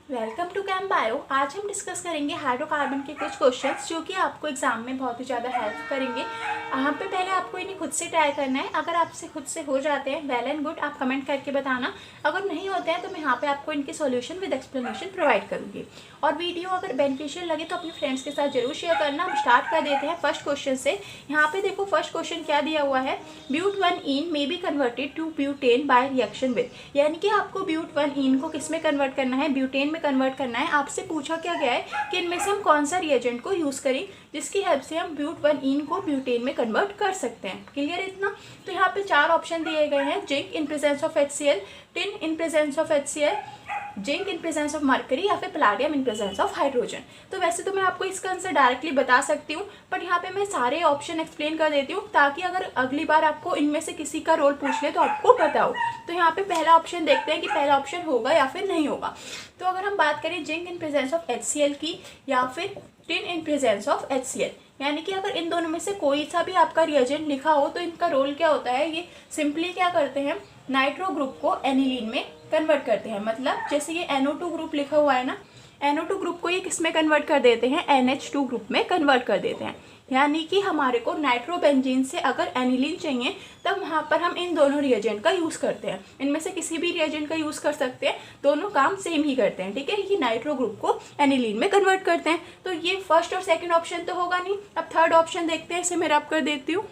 Welcome to cam bio. आज हम discuss करेंगे हाइड्रोकार्बन के कुछ क्वेश्चंस जो कि आपको एग्जाम में बहुत ही ज़्यादा हेल्प करेंगे। यहाँ पे पहले आपको इन्हें खुद से ट्राई करना है। अगर आपसे खुद से हो जाते हैं वेल एंड गुड, आप कमेंट करके बताना। अगर नहीं होते हैं तो मैं यहाँ पे आपको इनके सॉल्यूशन विद एक्सप्लेनेशन प्रोवाइड करूँगी। और वीडियो अगर बेनिफिशियल लगे तो अपने फ्रेंड्स के साथ जरूर शेयर करना। हम स्टार्ट कर देते हैं फर्स्ट क्वेश्चन से। यहाँ पे देखो फर्स्ट क्वेश्चन क्या दिया हुआ है, ब्यूट-1-ईन may be converted to butane by reaction with. यानी कि आपको ब्यूट-1-ईन को किस में कन्वर्ट करना है, ब्यूटेन में कन्वर्ट करना है। आपसे पूछा क्या गया है कि इनमें से हम कौन सा रिएजेंट को यूज़ करें जिसकी हेल्प से हम ब्यूट-1-ईन को ब्यूटेन में कन्वर्ट कर सकते हैं। क्लियर है इतना? तो यहाँ पे चार ऑप्शन दिए गए हैं, zinc in presence of HCl, tin in presence of HCl, zinc in presence of mercury या फिर palladium in presence of hydrogen. तो वैसे तो मैं आपको इसका आंसर डायरेक्टली बता सकती हूँ, बट यहाँ पे मैं सारे ऑप्शन एक्सप्लेन कर देती हूँ ताकि अगर अगली बार आपको इनमें से किसी का रोल पूछ ले तो आपको पता हो। तो यहाँ पे पहला ऑप्शन देखते हैं कि पहला ऑप्शन होगा या फिर नहीं होगा। तो अगर हम बात करें zinc in presence of HCl की या फिर tin in presence of HCl, यानी कि अगर इन दोनों में से कोई सा भी आपका रिएजेंट लिखा हो तो इनका रोल क्या होता है, ये सिंपली क्या करते हैं, नाइट्रो ग्रुप को एनिलीन में कन्वर्ट करते हैं। मतलब जैसे ये NO2 ग्रुप लिखा हुआ है ना, NO2 ग्रुप को ये किस में कन्वर्ट कर देते हैं, NH2 ग्रुप में कन्वर्ट कर देते हैं। यानी कि हमारे को नाइट्रोबेंजीन से अगर एनिलीन चाहिए तब वहाँ पर हम इन दोनों रिएजेंट का यूज़ करते हैं। इनमें से किसी भी रिएजेंट का यूज़ कर सकते हैं, दोनों काम सेम ही करते हैं। ठीक है, ये नाइट्रो ग्रुप को एनिलीन में कन्वर्ट करते हैं। तो ये फर्स्ट और सेकेंड ऑप्शन तो होगा नहीं। अब थर्ड ऑप्शन देखते हैं, इसे मैं रब कर देती हूँ।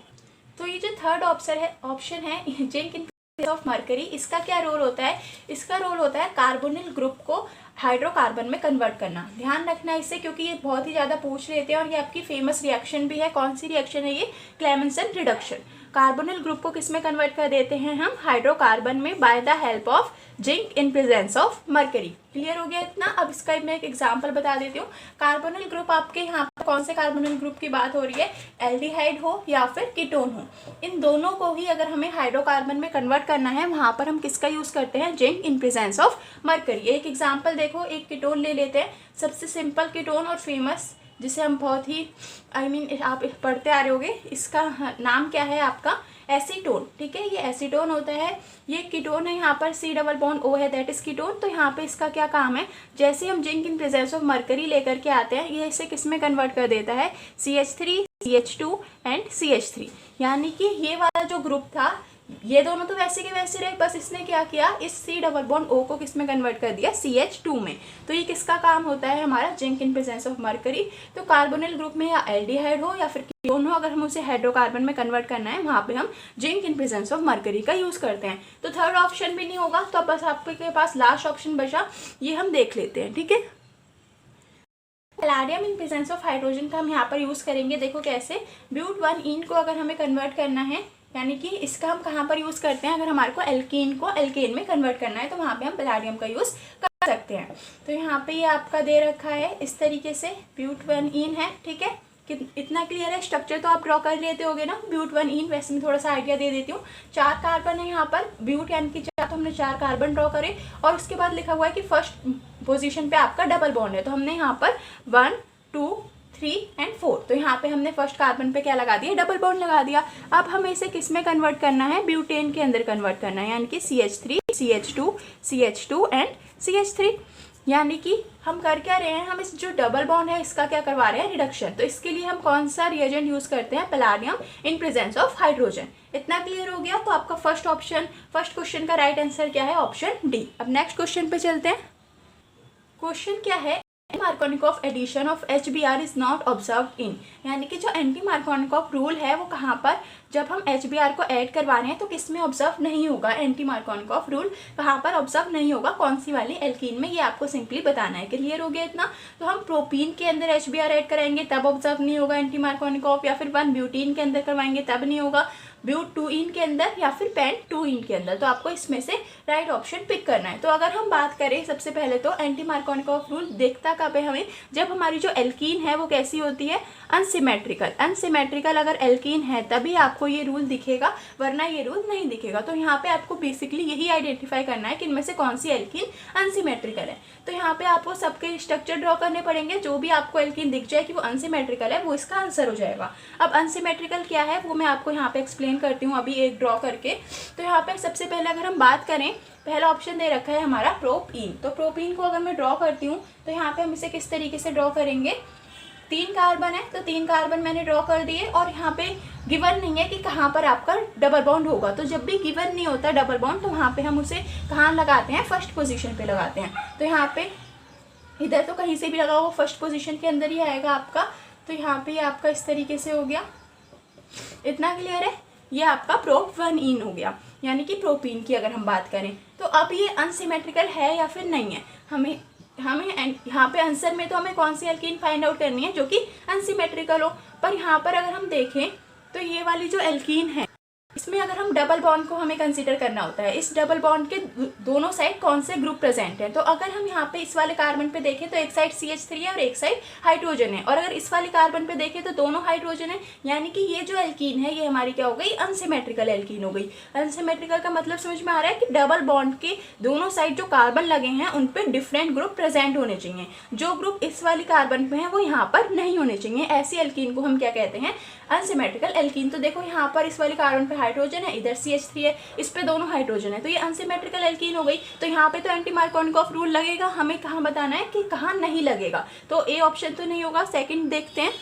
तो ये जो थर्ड ऑप्शन है जिंक इन ऑफ मरकरी, इसका क्या रोल होता है, इसका रोल होता है कार्बोनिल ग्रुप को हाइड्रोकार्बन में कन्वर्ट करना। ध्यान रखना इससे, क्योंकि ये बहुत ही ज़्यादा पूछ लेते हैं और ये आपकी फेमस रिएक्शन भी है। कौन सी रिएक्शन है ये, क्लेमेंसन रिडक्शन। कार्बोनिल ग्रुप को किस में कन्वर्ट कर देते हैं हम, हाइड्रोकार्बन में, by the help of zinc in presence of mercury. Clear हो गया इतना? अब इसका मैं एक एग्जांपल बता देती हूँ। कार्बोनिल ग्रुप आपके यहाँ पर कौन से कार्बोनिल ग्रुप की बात हो रही है, एल्डिहाइड हो या फिर कीटोन हो, इन दोनों को ही अगर हमें हाइड्रोकार्बन में कन्वर्ट करना है वहाँ पर हम किसका यूज़ करते हैं, zinc in presence of mercury. एक एग्जाम्पल देखो, एक कीटोन ले लेते हैं, सबसे सिंपल कीटोन और फेमस, जिसे हम बहुत ही आप पढ़ते आ रहे होगे, इसका नाम क्या है आपका, एसीटोन। ठीक है, ये एसीटोन होता है, ये कीटोन है, यहाँ पर C+O है, दैट इज कीटोन। तो यहाँ पे इसका क्या काम है, जैसे हम zinc in presence of mercury लेकर के आते हैं, ये इसे किस में कन्वर्ट कर देता है, CH3, CH2 एंड CH3। यानी कि ये वाला जो ग्रुप था, ये दोनों तो वैसे के वैसे रहे, बस इसने क्या किया, इस C+O को किस में कन्वर्ट कर दिया, CH2 में। तो ये किसका काम होता है हमारा, zinc in presence of mercury. तो कार्बोनिल ग्रुप में या एल्डिहाइड हो या फिर कीटोन हो, अगर हम उसे हाइड्रोकार्बन में कन्वर्ट करना है वहाँ पे हम zinc in presence of mercury का यूज़ करते हैं। तो थर्ड ऑप्शन भी नहीं होगा, तो बस आपके पास लास्ट ऑप्शन बचा, ये हम देख लेते हैं। ठीक है, palladium in presence of hydrogen का हम यहाँ पर यूज़ करेंगे। देखो कैसे, ब्यूट-1-ईन को अगर हमें कन्वर्ट करना है, यानी कि इसका हम कहाँ पर यूज़ करते हैं, अगर हमारे को एल्कीन को एल्केन में कन्वर्ट करना है तो वहाँ पे हम पैलेडियम का यूज़ कर सकते हैं। तो यहाँ पे ये आपका दे रखा है इस तरीके से, ब्यूट-1-ईन है। ठीक है, इतना क्लियर है? स्ट्रक्चर तो आप ड्रॉ कर लेते होगे ना, ब्यूट-1-ईन। वैसे मैं थोड़ा सा आइडिया दे देती हूँ। 4 कार्बन है यहाँ पर, ब्यूट यानी कि 4, तो हमने 4 कार्बन ड्रॉ करे और उसके बाद लिखा हुआ है कि फर्स्ट पोजीशन पे आपका डबल बॉन्ड है, तो हमने यहाँ पर 1, 2, 3 एंड 4, तो यहाँ पे हमने फर्स्ट कार्बन पे क्या लगा दिया, डबल बॉन्ड लगा दिया। अब हमें इसे किस में कन्वर्ट करना है, ब्यूटेन के अंदर कन्वर्ट करना है, यानी कि CH3, CH2, CH2 and CH3। यानी कि हम कर क्या रहे हैं, हम इस जो डबल बॉन्ड है इसका क्या करवा रहे हैं, रिडक्शन। तो इसके लिए हम कौन सा रिएजेंट यूज़ करते हैं, palladium in presence of hydrogen. इतना क्लियर हो गया? तो आपका फर्स्ट क्वेश्चन का राइट आंसर क्या है, ऑप्शन डी। अब नेक्स्ट क्वेश्चन पे चलते हैं। क्वेश्चन क्या है, Markovnikov addition of HBr is not observed in. यानी कि जो एंटी मार्कोनिकॉफ रूल है वो कहाँ पर, जब हम HBr को ऐड करवा रहे हैं तो किस में ऑब्जर्व नहीं होगा, एंटी मार्कोनिकॉफ रूल कहाँ पर ऑब्जर्व नहीं होगा, कौन सी वाली, एल्कीन में। ये आपको सिंपली बताना है। क्लियर हो गया इतना? तो हम प्रोपीन के अंदर HBr ऐड कराएंगे तब ऑब्जर्व नहीं होगा एंटी मार्कोनिकॉफ, या फिर 1-ब्यूटीन के अंदर करवाएंगे तब नहीं होगा, ब्यूट-2-ईन के अंदर या फिर पेंट-2-ईन के अंदर। तो आपको इसमें से राइट ऑप्शन पिक करना है। तो अगर हम बात करें सबसे पहले तो एंटी मार्कोनिकॉफ रूल देखता कब है हमें, जब हमारी जो एल्कीन है वो कैसी होती है, अनसिमेट्रिकल अगर एल्कीन है तभी आपको ये रूल दिखेगा, वरना ये रूल नहीं दिखेगा। तो यहाँ पे आपको बेसिकली यही आइडेंटिफाई करना है कि इनमें से कौन सी एल्कीन अनसिमेट्रिकल है। तो यहाँ पे आपको सबके स्ट्रक्चर ड्रॉ करने पड़ेंगे, जो भी आपको एल्कीन दिख जाए कि वो अनसिमेट्रिकल है वो इसका आंसर हो जाएगा। अब अनसिमेट्रिकल क्या है वो मैं आपको यहाँ पे एक्सप्लेन करती हूँ अभी एक ड्रॉ करके। तो यहाँ पे सबसे पहले अगर हम बात करें पहला ऑप्शन दे रखा है हमारा प्रोपीन। तो प्रोपीन को अगर मैं ड्रॉ करती हूँ तो यहाँ पे हम इसे किस तरीके से ड्रॉ करेंगे, 3 कार्बन है तो 3 कार्बन मैंने ड्रॉ कर दिए, और यहाँ पे गिवन नहीं है कि कहाँ पर आपका डबल बॉन्ड होगा। तो जब भी गिवन नहीं होता डबल बॉन्ड तो वहाँ पे हम उसे कहाँ लगाते हैं, फर्स्ट पोजीशन पे लगाते हैं। तो यहाँ पे इधर तो कहीं से भी लगा हुआ फर्स्ट पोजीशन के अंदर ही आएगा आपका। तो यहाँ पे आपका इस तरीके से हो गया, इतना क्लियर है। ये आपका प्रोप 1 इन हो गया, यानी कि प्रोपीन की अगर हम बात करें तो अब ये अनसिमेट्रिकल है या फिर नहीं है। हमें यहाँ पे आंसर में तो हमें कौन सी एल्कीन फाइंड आउट करनी है जो कि अनसिमेट्रिकल हो। पर यहाँ पर अगर हम देखें तो ये वाली जो एल्कीन है इसमें अगर हम डबल बॉन्ड को हमें कंसीडर करना होता है, इस डबल बॉन्ड के दोनों साइड कौन से ग्रुप प्रेजेंट है। तो अगर हम यहाँ पे इस वाले कार्बन पे देखें तो एक साइड CH3 है और एक साइड हाइड्रोजन है, और अगर इस वाले कार्बन पे देखें तो दोनों हाइड्रोजन है, यानी कि ये जो एल्कीन है ये हमारी क्या हो गई, अनसिमेट्रिकल एल्कीन हो गई। अनसिमेट्रिकल का मतलब समझ में आ रहा है कि डबल बॉन्ड के दोनों साइड जो कार्बन लगे हैं उन पर डिफरेंट ग्रुप प्रेजेंट होने चाहिए, जो ग्रुप इस वाली कार्बन पे है वो यहाँ पर नहीं होने चाहिए। ऐसी एल्कीन को हम क्या कहते हैं, अनसिमेट्रिकल एल्कीन। तो देखो यहाँ पर इस वाले कार्बन पे हाइड्रोजन है, इधर CH3 है, इस पे दोनों हाइड्रोजन है, तो ये अनसिमेट्रिकल एल्कीन हो गई। तो यहाँ पे तो एंटी मार्कोनिकॉफ रूल लगेगा, हमें कहाँ बताना है कि कहाँ नहीं लगेगा। तो ए ऑप्शन तो नहीं होगा। सेकंड देखते हैं,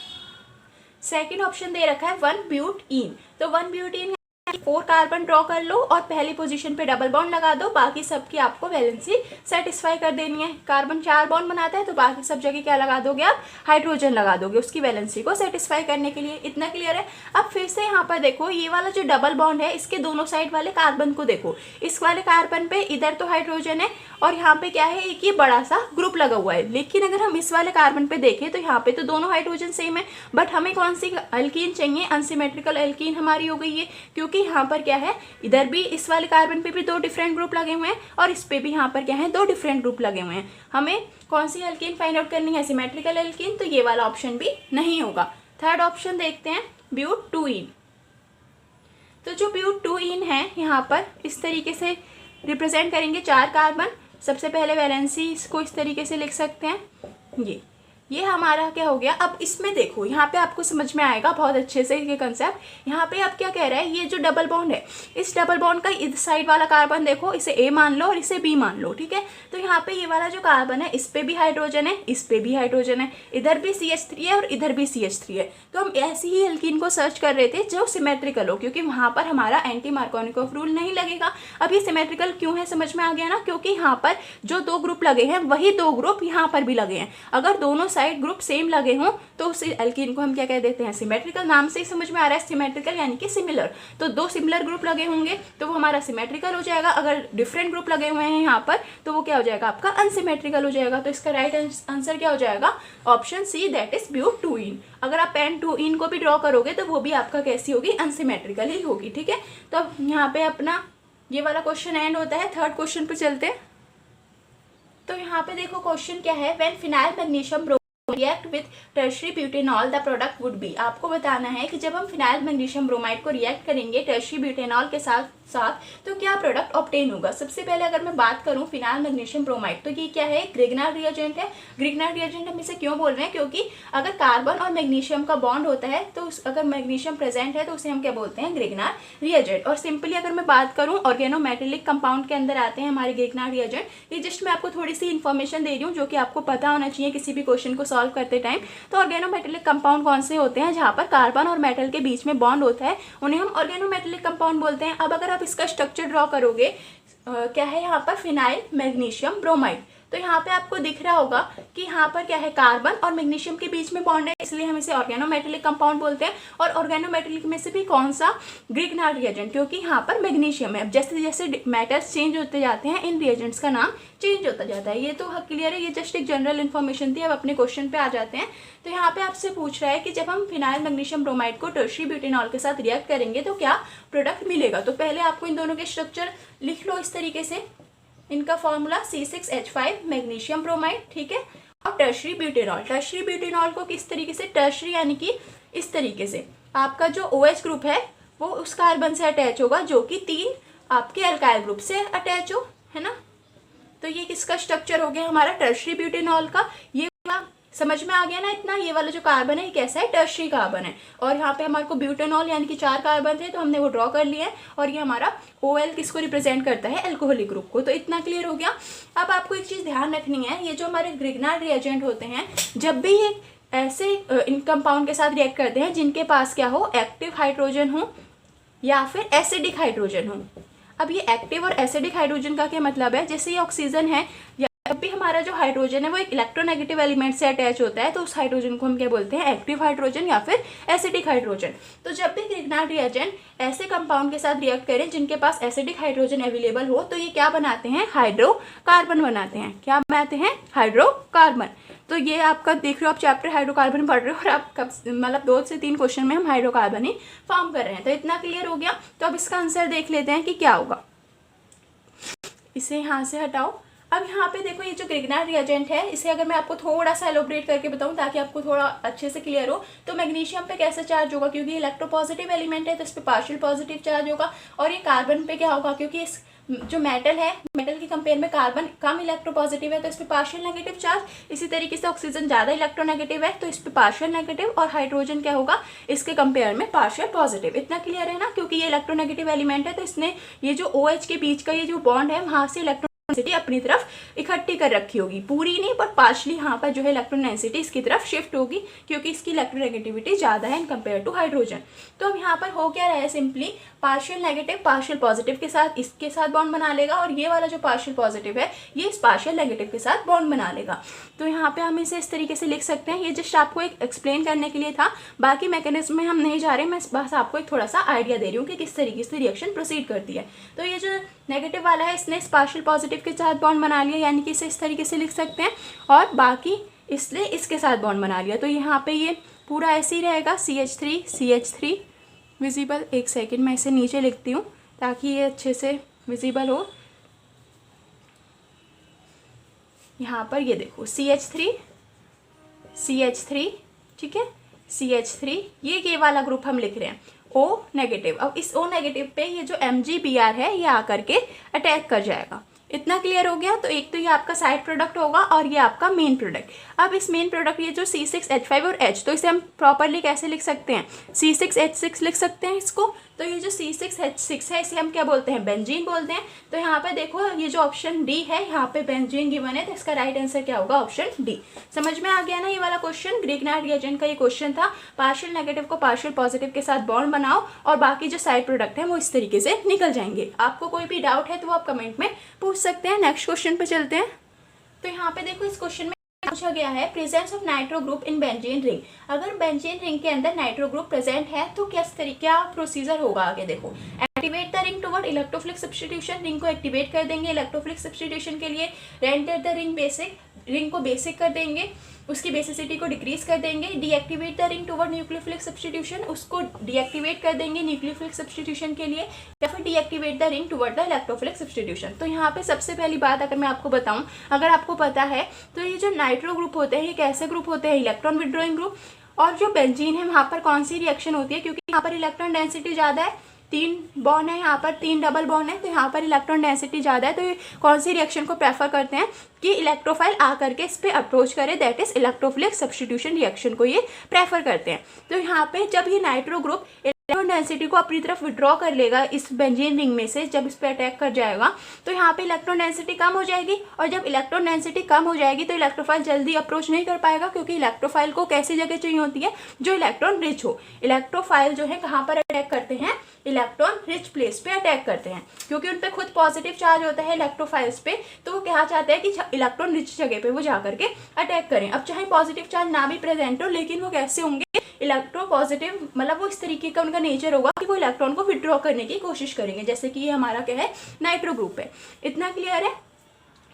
सेकंड ऑप्शन दे रखा है 1 ब्यूटीन। तो 1 ब्यूटीन 4 कार्बन ड्रॉ कर लो और पहली पोजीशन पे डबल बॉन्ड लगा दो, बाकी सबकी आपको वैलेंसी सेटिस्फाई कर देनी है। कार्बन 4 बॉन्ड बनाता है तो बाकी सब जगह क्या लगा दोगे आप, हाइड्रोजन लगा दोगे उसकी वैलेंसी को सेटिस्फाई करने के लिए। इतना क्लियर है। अब फिर से यहाँ पर देखो ये वाला जो डबल बॉन्ड है इसके दोनों साइड वाले कार्बन को देखो, इस वाले कार्बन पे इधर तो हाइड्रोजन है और यहाँ पे क्या है, एक ये बड़ा सा ग्रुप लगा हुआ है। लेकिन अगर हम इस वाले कार्बन पे देखें तो यहाँ पे तो दोनों हाइड्रोजन सेम है, बट हमें कौन सी एल्कीन चाहिए, अनसिमेट्रिकल एल्कीन हमारी हो गई है, क्योंकि यहाँ पर क्या है, इधर भी इस वाले कार्बन पे भी 2 डिफरेंट ग्रुप लगे हुए हैं और इस पे भी यहाँ पर क्या है, 2 डिफरेंट ग्रुप लगे हुए हैं। हमें कौन सी एल्कीन फाइंड आउट करनी है, सिमेट्रिकल एल्कीन, तो ये वाला ऑप्शन भी नहीं होगा। थर्ड ऑप्शन देखते हैं ब्यूट-2-इन। तो जो ब्यूट-2-इन है यहाँ पर इस तरीके से रिप्रेजेंट करेंगे 4 कार्बन। सबसे पहले वैलेंसी इसको इस तरीके से लिख सकते हैं, ये हमारा क्या हो गया। अब इसमें देखो यहाँ पे आपको समझ में आएगा बहुत अच्छे से ये कंसेप्ट। यहाँ पे अब क्या कह रहा है, ये जो डबल बॉन्ड है इस डबल बॉन्ड का इस साइड वाला कार्बन देखो, इसे A मान लो और इसे B मान लो, ठीक है। तो यहाँ पे ये वाला जो कार्बन है इस पे भी हाइड्रोजन है, इस पे भी हाइड्रोजन है, इधर भी CH3 है और इधर भी CH3 है। तो हम ऐसी ही एल्कीन को सर्च कर रहे थे जो सिमेट्रिकल हो, क्योंकि वहाँ पर हमारा एंटी मार्कोनिकॉफ रूल नहीं लगेगा। अब ये सिमेट्रिकल क्यों है समझ में आ गया ना, क्योंकि यहाँ पर जो 2 ग्रुप लगे हैं वही 2 ग्रुप यहाँ पर भी लगे हैं। अगर दोनों साइड ग्रुप सेम लगे हों तो उस एल्कीन को हम क्या कह देते हैं, सिमेट्रिकल। नाम से ही समझ में आ रहा है सिमेट्रिकल यानी कि सिमिलर। तो 2 सिमिलर ग्रुप लगे होंगे तो वो हमारा सिमेट्रिकल हो जाएगा। अगर डिफरेंट ग्रुप लगे हुए हैं यहाँ पर तो वो क्या हो जाएगा, आपका अनसिमेट्रिकल हो जाएगा। तो इसका राइट आंसर क्या हो जाएगा, ऑप्शन सी, दैट इज ब्यूट-2-इन। अगर आप N2-इन को भी ड्रॉ करोगे तो वो भी आपका कैसी होगी, अनसिमेट्रिकल ही होगी, ठीक है। तो अब यहाँ पे अपना ये वाला क्वेश्चन एंड होता है। थर्ड क्वेश्चन पे चलते हैं। तो यहाँ पे देखो क्वेश्चन क्या है, when phenyl magnesium react with tertiary butanol the product would be. आपको बताना है कि जब हम फिनाइल मैग्नीशियम ब्रोमाइड को रिएक्ट करेंगे टर्शरी ब्यूटेनॉल के साथ तो क्या प्रोडक्ट ऑब्टेन होगा। सबसे पहले अगर मैं बात करूं फिनाइल मैग्नीशियम ब्रोमाइड, तो ये क्या है, ग्रिग्नार्ड रिएजेंट है। ग्रिग्नार्ड रिएजेंट हम इसे क्यों बोल रहे हैं, क्योंकि अगर कार्बन और मैग्नीशियम का बॉन्ड होता है तो अगर मैग्नीशियम प्रेजेंट है तो उसे हम क्या बोलते हैं, ग्रिग्नार्ड रिएजेंट। और सिंपली अगर मैं बात करूं ऑर्गेनोमेटेलिक कंपाउंड के अंदर आते हैं हमारे ग्रिग्नार्ड रिएजेंट। ये जस्ट मैं आपको थोड़ी सी इन्फॉर्मेशन दे रही हूँ जो कि आपको पता होना चाहिए किसी भी क्वेश्चन को सॉल्व करते टाइम। तो ऑर्गेनोमेटेलिक कंपाउंड कौन से होते हैं, जहाँ पर कार्बन और मेटल के बीच में बॉन्ड होता है, उन्हें हम ऑर्गेनोमेटेलिक कंपाउंड बोलते हैं। अब अगर आप इसका स्ट्रक्चर ड्रॉ करोगे, क्या है यहाँ पर, फिनाइल मैग्नीशियम ब्रोमाइड। तो यहाँ पे आपको दिख रहा होगा कि यहाँ पर क्या है, कार्बन और मैग्नीशियम के बीच में बॉन्ड है, इसलिए हम इसे ऑर्गेनोमेटेलिक कंपाउंड बोलते हैं। और ऑर्गेनोमेटेलिक में से भी कौन सा, ग्रिग्नार्ड रिएजेंट, क्योंकि यहाँ पर मैग्नीशियम है। अब जैसे जैसे मेटल्स चेंज होते जाते हैं इन रिएजेंट्स का नाम चेंज होता जाता है। ये तो क्लियर है, ये जस्ट एक जनरल इन्फॉर्मेशन थी। अब अपने क्वेश्चन पे आ जाते हैं। तो यहाँ पे आपसे पूछ रहा है कि जब हम फिनाइल मैग्नीशियम ब्रोमाइड को टर्शरी ब्यूटेनॉल के साथ रिएक्ट करेंगे तो क्या प्रोडक्ट मिलेगा। तो पहले आपको इन दोनों के स्ट्रक्चर लिख लो इस तरीके से। इनका फॉर्मूला C6H5 मैग्नीशियम ब्रोमाइड, ठीक है। और टर्शरी ब्यूटेनॉल, टर्शरी ब्यूटेनॉल को किस तरीके से, टर्शरी यानी कि इस तरीके से आपका जो OH ग्रुप है वो उस कार्बन से अटैच होगा जो कि 3 आपके अल्काइल ग्रुप से अटैच हो, है ना। तो ये किसका स्ट्रक्चर हो गया हमारा, टर्शरी ब्यूटेनॉल का। ये समझ में आ गया ना इतना। ये वाला जो कार्बन है ये कैसा है, टर्शरी कार्बन है। और यहाँ पे हमारे को ब्यूटेनॉल यानी कि 4 कार्बन थे तो हमने वो ड्रॉ कर लिया है। और ये हमारा OL किसको रिप्रेजेंट करता है, अल्कोहलिक ग्रुप को। तो इतना क्लियर हो गया। अब आपको एक चीज़ ध्यान रखनी है, ये जो हमारे ग्रिग्नार्ड रिएजेंट होते हैं, जब भी ये ऐसे इन कंपाउंड के साथ रिएक्ट करते हैं जिनके पास क्या हो, एक्टिव हाइड्रोजन हो या फिर एसिडिक हाइड्रोजन हो। अब ये एक्टिव और एसिडिक हाइड्रोजन का क्या मतलब है, जैसे ये ऑक्सीजन है, जब भी हमारा जो हाइड्रोजन है वो एक इलेक्ट्रोनेगेटिव एलिमेंट से अटैच होता है तो उस हाइड्रोजन को हम क्या बोलते हैं, एक्टिव हाइड्रोजन या फिर एसिडिक हाइड्रोजन। तो जब भी ग्रिग्नार्ड रिएजेंट ऐसे कंपाउंड के साथ रिएक्ट करें जिनके पास एसिडिक हाइड्रोजन अवेलेबल हो तो ये क्या बनाते हैं, हाइड्रोकार्बन बनाते हैं। क्या बनाते हैं, हाइड्रोकार्बन। तो ये आपका देख रहे हो, आप चैप्टर हाइड्रोकार्बन पढ़ रहे हो और आप कब मतलब 2 से 3 क्वेश्चन में हम हाइड्रोकार्बन ही फॉर्म कर रहे हैं। तो इतना क्लियर हो गया। तो अब इसका आंसर देख लेते हैं कि क्या होगा। इसे यहाँ से हटाओ। अब यहाँ पे देखो, ये जो ग्रिग्नार्ड रिएजेंट है इसे अगर मैं आपको थोड़ा सा एलोब्रेट करके बताऊँ ताकि आपको थोड़ा अच्छे से क्लियर हो, तो मैग्नीशियम पे कैसे चार्ज होगा, क्योंकि इलेक्ट्रोपॉजिटिव एलिमेंट है तो इस पे पार्शियल पॉजिटिव चार्ज होगा। और ये कार्बन पे क्या होगा, क्योंकि इस जो मेटल है, मेटल की कंपेयर में कार्बन कम इलेक्ट्रोपॉजिटिव है तो इस पे पार्शियल नेगेटिव चार्ज। इसी तरीके से ऑक्सीजन ज़्यादा इलेक्ट्रोनेगेटिव है तो इस पे पार्शियल नेगेटिव, और हाइड्रोजन क्या होगा, इसके कंपेयर में पार्शियल पॉजिटिव। इतना क्लियर है ना, क्योंकि ये इलेक्ट्रोनेगेटिव एलिमेंट है तो इसने ये जो OH के बीच का ये जो बॉन्ड है वहाँ से इलेक्ट्रॉन डेंसिटी अपनी तरफ इकट्ठी कर रखी होगी, पूरी नहीं पर पार्शली यहाँ पर जो है इलेक्ट्रॉन डेंसिटी इसकी तरफ शिफ्ट होगी क्योंकि इसकी इलेक्ट्रोनेगेटिविटी ज़्यादा है इन कंपेयर टू हाइड्रोजन। तो अब यहाँ पर हो क्या रहा है, simply partial negative partial positive के साथ इसके साथ बॉन्ड बना लेगा और ये वाला जो पार्शियल पॉजिटिव है ये इस पार्शियल नेगेटिव के साथ बॉन्ड बना लेगा। तो यहाँ पे हम इसे इस तरीके से लिख सकते हैं। ये जस्ट आपको एक एक्सप्लेन करने के लिए था, बाकी मैकेनिज्म में हम नहीं जा रहे, मैं बस आपको एक थोड़ा सा आइडिया दे रही हूँ कि किस तरीके से रिएक्शन प्रोसीड करती है। तो ये जो नेगेटिव वाला है इसने इस पार्शियल पॉजिटिव के साथ बॉन्ड बना लिया, यानी कि इसे इस तरीके से लिख सकते हैं, और बाकी इसने इसके साथ बॉन्ड बना लिया। तो यहाँ पे ये पूरा ऐसे ही रहेगा, CH3 विजिबल। एक सेकेंड मैं इसे नीचे लिखती हूँ ताकि ये अच्छे से विजिबल हो। यहाँ पर ये देखो CH3 ठीक है, CH3 ये वाला ग्रुप हम लिख रहे हैं, O नेगेटिव। अब इस O नेगेटिव पे ये जो MgBr है ये आकर के अटैक कर जाएगा। इतना क्लियर हो गया। तो एक तो ये आपका साइड प्रोडक्ट होगा और ये आपका मेन प्रोडक्ट। अब इस मेन प्रोडक्ट ये जो C6H5 और H, तो इसे हम प्रॉपरली कैसे लिख सकते हैं, C6H6 लिख सकते हैं इसको। तो ये जो C6H6 है इसे हम क्या बोलते हैं, बेंजीन बोलते हैं। तो यहाँ पे देखो ये जो ऑप्शन डी है यहाँ पे बेंजीन गिवन है, तो इसका राइट आंसर क्या होगा, ऑप्शन डी। समझ में आ गया ना ये वाला क्वेश्चन, ग्रिग्नार्ड रिएजेंट का ये क्वेश्चन था। पार्शियल नेगेटिव को पार्शियल पॉजिटिव के साथ बॉन्ड बनाओ और बाकी जो साइड प्रोडक्ट है वो इस तरीके से निकल जाएंगे। आपको कोई भी डाउट है तो वो आप कमेंट में पूछ सकते हैं। नेक्स्ट क्वेश्चन पे चलते हैं। तो यहाँ पे देखो इस क्वेश्चन में पूछा गया है presence of nitro group in benzene ring. अगर बेंजीन रिंग के अंदर नाइट्रो ग्रुप प्रेजेंट है तो किस तरीके क्या प्रोसीजर होगा आगे देखो। Activate the ring toward electrophilic substitution, ring को एक्टिवेट कर देंगे इलेक्ट्रोफिलिक सब्स्टिट्यूशन के लिए। Render the ring basic, ring को बेसिक कर देंगे, उसकी बेसिसिटी को डिक्रीज कर देंगे। Deactivate the ring toward nucleophilic substitution, उसको डीएक्टिवेट कर देंगे न्यूक्लियोफिलिक सब्स्टिट्यूशन के लिए, या फिर deactivate the ring toward the electrophilic substitution. तो यहाँ पे सबसे पहली बात अगर मैं आपको बताऊं, अगर आपको पता है तो ये जो नाइट्रो ग्रुप होते हैं ये कैसे ग्रुप होते हैं, इलेक्ट्रॉन विड्रॉइंग ग्रुप। और जो बेंजीन है वहाँ पर कौन सी रिएक्शन होती है, क्योंकि यहाँ पर इलेक्ट्रॉन डेंसिटी ज़्यादा है, 3 बॉन्ड है यहाँ पर, 3 डबल बॉन्ड है, तो यहाँ पर इलेक्ट्रॉन डेंसिटी ज़्यादा है। तो ये कौन सी रिएक्शन को प्रेफर करते हैं कि इलेक्ट्रोफाइल आकर के इस पर अप्रोच करे, that is electrophilic substitution reaction को ये प्रेफर करते हैं। तो यहाँ पे जब ये नाइट्रो ग्रुप इलेक्ट्रॉन डेंसिटी को अपनी तरफ विड्रॉ कर लेगा इस बेंजीन रिंग में से, जब इस पर अटैक कर जाएगा तो यहाँ पे इलेक्ट्रॉन डेंसिटी कम हो जाएगी, और जब इलेक्ट्रॉन डेंसिटी कम हो जाएगी तो इलेक्ट्रोफाइल जल्दी अप्रोच नहीं कर पाएगा, क्योंकि इलेक्ट्रोफाइल को कैसी जगह चाहिए होती है, जो इलेक्ट्रॉन रिच हो। इलेक्ट्रोफाइल जो है कहाँ पर अटैक करते हैं, इलेक्ट्रॉन रिच प्लेस पे अटैक करते हैं, क्योंकि उन पे खुद पॉजिटिव चार्ज होता है इलेक्ट्रोफाइल्स पे, तो वो क्या चाहते हैं कि इलेक्ट्रॉन रिच जगह पे वो जा करके अटैक करें। अब चाहे पॉजिटिव चार्ज ना भी प्रेजेंट हो, लेकिन वो कैसे होंगे, इलेक्ट्रो पॉजिटिव, मतलब वो इस तरीके का उनका नेचर होगा कि वो इलेक्ट्रॉन को विड्रॉ करने की कोशिश करेंगे, जैसे कि ये हमारा क्या है, नाइट्रो ग्रुप है। इतना क्लियर है।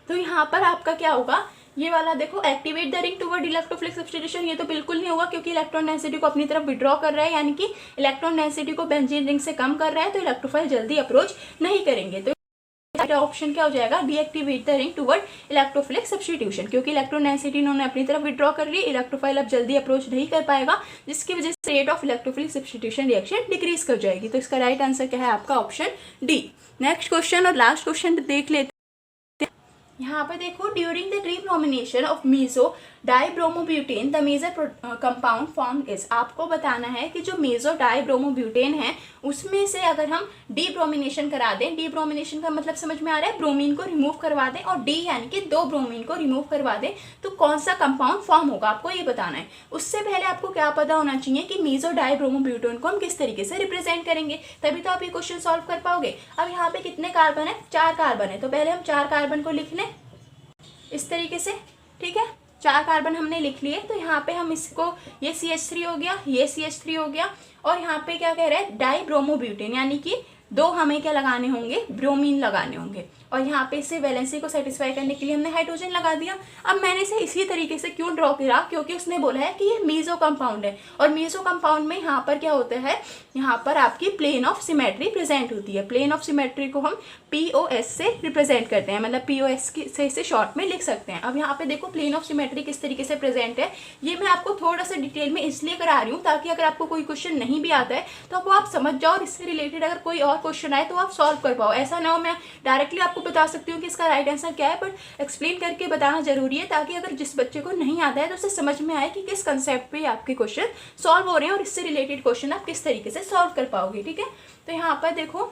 तो यहाँ पर आपका क्या होगा, ये वाला देखो activate the ring toward electrophilic substitution, ये तो बिल्कुल नहीं होगा क्योंकि इलेक्ट्रॉन डेंसिटी को अपनी तरफ विड्रॉ कर रहा है, यानी कि इलेक्ट्रॉन डेंसिटी को बेंजीन रिंग से कम कर रहा है, तो इलेक्ट्रोफाइल जल्दी अप्रोच नहीं करेंगे। तो ऑप्शन क्या हो जाएगा, deactivate the ring toward electrophilic substitution, क्योंकि इलेक्ट्रॉन डेंसिटी इन्होंने अपनी तरफ विड्रॉ कर ली, इलेक्ट्रोफाइल अब जल्दी अप्रोच नहीं कर पाएगा, जिसकी वजह से rate of electrophilic substitution reaction decrease कर जाएगी। तो इसका राइट आंसर क्या है आपका, ऑप्शन डी। नेक्स्ट क्वेश्चन और लास्ट क्वेश्चन देख लेते हैं। यहाँ पर देखो, during the debromination of meso dibromobutane the major compound form is, आपको बताना है कि जो मेजो डाईब्रोमोब्यूटेन है उसमें से अगर हम डीब्रोमिनेशन करा दें, डीब्रोमिनेशन का मतलब समझ में आ रहा है, ब्रोमीन को रिमूव करवा दें और डी यानी कि 2 ब्रोमीन को रिमूव करवा दें तो कौन सा कंपाउंड फॉर्म होगा, आपको ये बताना है। उससे पहले आपको क्या पता होना चाहिए कि मेजो डाईब्रोमोब्यूटेन को हम किस तरीके से रिप्रेजेंट करेंगे, तभी तो आप ये क्वेश्चन सॉल्व कर पाओगे। अब यहाँ पे कितने कार्बन है, 4 कार्बन है, तो पहले हम 4 कार्बन को लिख लें इस तरीके से, ठीक है। 4 कार्बन हमने लिख लिए, तो यहाँ पे हम इसको, ये CH3 हो गया, ये CH3 हो गया, और यहाँ पे क्या कह रहा है, डाईब्रोमोब्यूटेन यानी कि 2 हमें क्या लगाने होंगे, ब्रोमीन लगाने होंगे, और यहाँ पे इसे वैलेंसी को सेटिस्फाई करने के लिए हमने हाइड्रोजन लगा दिया। अब मैंने इसे इसी तरीके से क्यों ड्रॉ किया, क्योंकि उसने बोला है कि ये मीजो कंपाउंड है, और मीजो कंपाउंड में यहाँ पर क्या होता है, यहाँ पर आपकी प्लेन ऑफ सिमेट्री प्रेजेंट होती है। प्लेन ऑफ सिमेट्री को हम POS से रिप्रेजेंट करते हैं, मतलब POS से इसे शॉर्ट में लिख सकते हैं। अब यहाँ पे देखो प्लेन ऑफ सिमेट्री किस तरीके से प्रेजेंट है, ये मैं आपको थोड़ा सा डिटेल में इसलिए करा रही हूँ ताकि अगर आपको कोई क्वेश्चन नहीं भी आता है तो वो आप समझ जाओ, और इससे रिलेटेड अगर कोई और क्वेश्चन आए तो आप सॉल्व कर पाओ। ऐसा ना हो मैं डायरेक्टली आपको बता सकती हूँ कि इसका राइट आंसर क्या है, बट एक्सप्लेन करके बताना जरूरी है ताकि अगर जिस बच्चे को नहीं आता है तो उसे समझ में आए कि किस कंसेप्ट पे आपके क्वेश्चन सॉल्व हो रहे हैं और इससे रिलेटेड क्वेश्चन आप किस तरीके से सॉल्व कर पाओगे, ठीक है। तो यहाँ पर देखो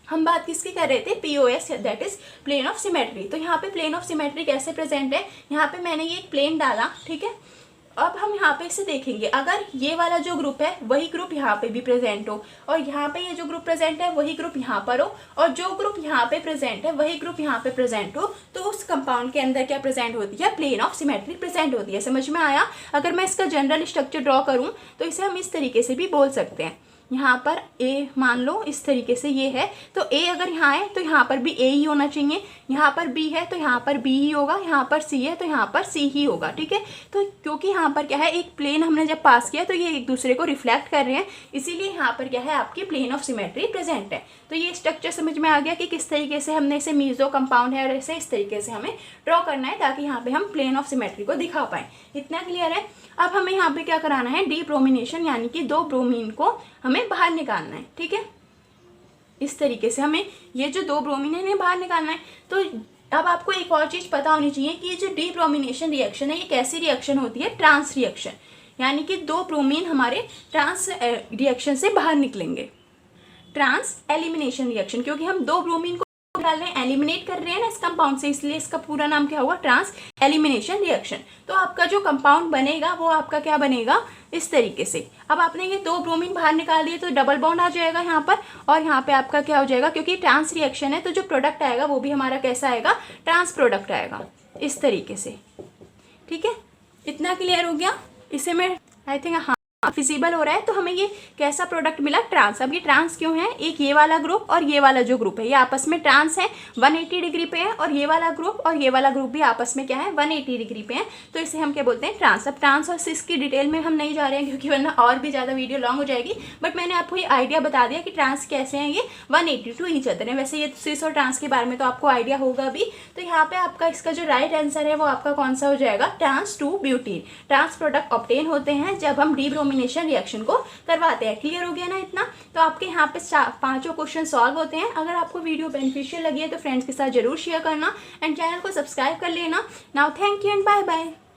हम बात किसकी कर रहे थे, POS, that is plane of symmetry. तो यहाँ पे प्लेन ऑफ सिमेट्री कैसे प्रेजेंट है, यहाँ पे मैंने ये एक प्लेन डाला, ठीक है। अब हम यहाँ पे इसे देखेंगे, अगर ये वाला जो ग्रुप है वही ग्रुप यहाँ पे भी प्रेजेंट हो, और यहाँ पे ये जो ग्रुप प्रेजेंट है वही ग्रुप यहाँ पर हो, और जो ग्रुप यहाँ पे प्रेजेंट है वही ग्रुप यहाँ पे प्रेजेंट हो, तो उस कंपाउंड के अंदर क्या प्रेजेंट होती है, प्लेन ऑफ सिमेट्री प्रेजेंट होती है। समझ में आया। अगर मैं इसका जनरल स्ट्रक्चर ड्रॉ करूँ तो इसे हम इस तरीके से भी बोल सकते हैं, यहाँ पर A मान लो इस तरीके से ये है, तो A अगर यहाँ है तो यहाँ पर भी A ही होना चाहिए, यहाँ पर B है तो यहाँ पर B ही होगा, यहाँ पर C है तो यहाँ पर C ही होगा, ठीक है। तो क्योंकि यहाँ पर क्या है, एक प्लेन हमने जब पास किया तो ये एक दूसरे को रिफ्लेक्ट कर रहे हैं, इसीलिए यहाँ पर क्या है, आपकी प्लेन ऑफ सिमेट्री प्रेजेंट है। तो ये स्ट्रक्चर समझ में आ गया कि किस तरीके से हमने इसे मीजो कंपाउंड है और इसे इस तरीके से हमें ड्रॉ करना है ताकि यहाँ पे हम प्लेन ऑफ सिमेट्री को दिखा पाएँ। इतना क्लियर है। अब हमें यहाँ पे क्या कराना है, डीब्रोमिनेशन, यानी कि 2 ब्रोमीन को हमें बाहर निकालना है, ठीक है। इस तरीके से हमें ये जो 2 ब्रोमीन है इन्हें बाहर निकालना है। तो अब आपको एक और चीज़ पता होनी चाहिए कि ये जो डीब्रोमिनेशन रिएक्शन है ये कैसी रिएक्शन होती है, ट्रांस रिएक्शन, यानी कि 2 ब्रोमीन हमारे ट्रांस रिएक्शन से बाहर निकलेंगे। ट्रांस एलिमिनेशन रिएक्शन, क्योंकि हम 2 ब्रोमीन को डाल रहे हैं, एलिमिनेट कर रहे हैं ना इस कंपाउंड से, इसलिए इसका पूरा नाम क्या होगा, ट्रांस एलिमिनेशन रिएक्शन। तो आपका जो कंपाउंड बनेगा वो आपका क्या बनेगा, इस तरीके से। अब आपने ये 2 ब्रोमीन बाहर निकाल दिए तो डबल बॉन्ड आ जाएगा यहाँ पर, और यहाँ पे आपका क्या हो जाएगा, क्योंकि ट्रांस रिएक्शन है तो जो प्रोडक्ट आएगा वो भी हमारा कैसा आएगा, ट्रांस प्रोडक्ट आएगा, इस तरीके से, ठीक है। इतना क्लियर हो गया। इसे मैं आई थिंक हाँ फिजिबल हो रहा है। तो हमें ये कैसा प्रोडक्ट मिला, ट्रांस। अब ये ट्रांस क्यों है, एक ये वाला ग्रुप और ये वाला जो ग्रुप है ये आपस में ट्रांस है, 180 डिग्री पे है, और ये वाला ग्रुप और ये वाला ग्रुप भी आपस में क्या है, 180 डिग्री पे है, तो इसे हम क्या बोलते हैं, ट्रांस। अब ट्रांस और सिस की डिटेल में हम नहीं जा रहे हैं क्योंकि वरना और भी ज़्यादा वीडियो लॉन्ग हो जाएगी, बट मैंने आपको ये आइडिया बता दिया कि ट्रांस कैसे हैं, ये 180 टू ईच अदर है। वैसे ये सिस और ट्रांस के बारे में तो आपको आइडिया होगा भी। तो यहाँ पे आपका इसका जो राइट आंसर है वो आपका कौन सा हो जाएगा, trans two butene. Trans product obtain होते हैं जब हम डीब्रोमिनेशन रिएक्शन को करवाते हैं। क्लियर हो गया ना इतना। तो आपके यहाँ पे 5 क्वेश्चन सॉल्व होते हैं। अगर आपको वीडियो बेनिफिशियल लगी है तो फ्रेंड्स के साथ जरूर शेयर करना एंड चैनल को सब्सक्राइब कर लेना। Now thank you and bye bye.